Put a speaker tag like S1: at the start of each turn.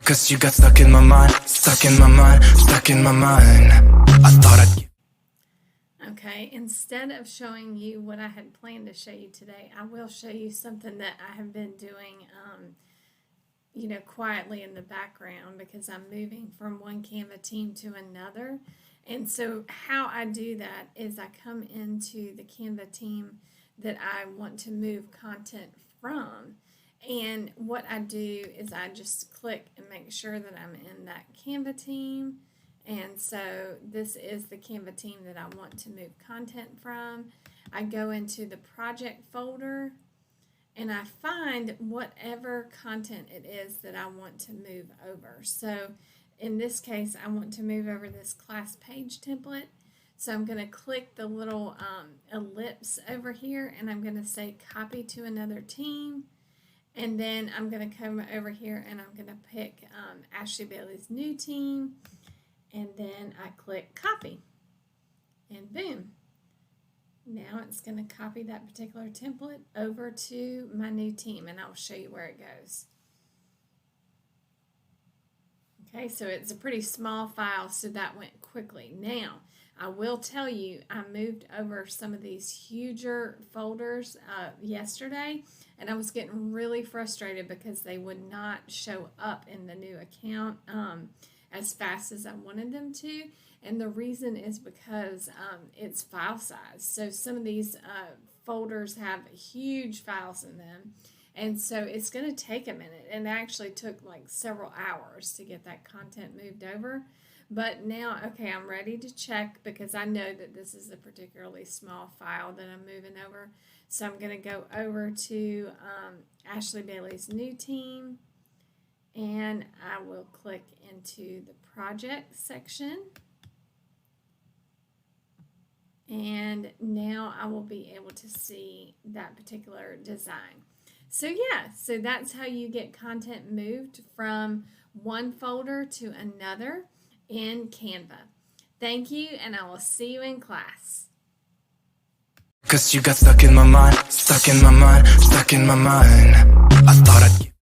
S1: 'Cause you got stuck in my mind, stuck in my mind, stuck in my mind. I thought I'd...
S2: Okay, instead of showing you what I had planned to show you today, I will show you something that I have been doing, quietly in the background because I'm moving from one Canva team to another. And so how I do that is I come into the Canva team that I want to move content from. And what I do is I just click and make sure that I'm in that Canva team. And so this is the Canva team that I want to move content from. I go into the project folder and I find whatever content it is that I want to move over. So in this case, I want to move over this class page template. So I'm going to click the little ellipse over here and I'm going to say copy to another team. And then I'm going to come over here and I'm going to pick Ashley Bailey's new team. And then I click copy. And boom. Now it's going to copy that particular template over to my new team. And I'll show you where it goes. Okay, so it's a pretty small file, so that went quickly. Now, I will tell you, I moved over some of these huger folders yesterday, and I was getting really frustrated because they would not show up in the new account as fast as I wanted them to. And the reason is because it's file size. So some of these folders have huge files in them. And so it's going to take a minute, and it actually took like several hours to get that content moved over. But now, okay, I'm ready to check because I know that this is a particularly small file that I'm moving over. So I'm going to go over to Ashley Bailey's new team, and I will click into the project section. And now I will be able to see that particular design. So yeah, so that's how you get content moved from one folder to another in Canva. Thank you, and I will see you in class.
S1: 'Cause you got stuck in my mind, stuck in my mind, stuck in my mind. I thought I'd...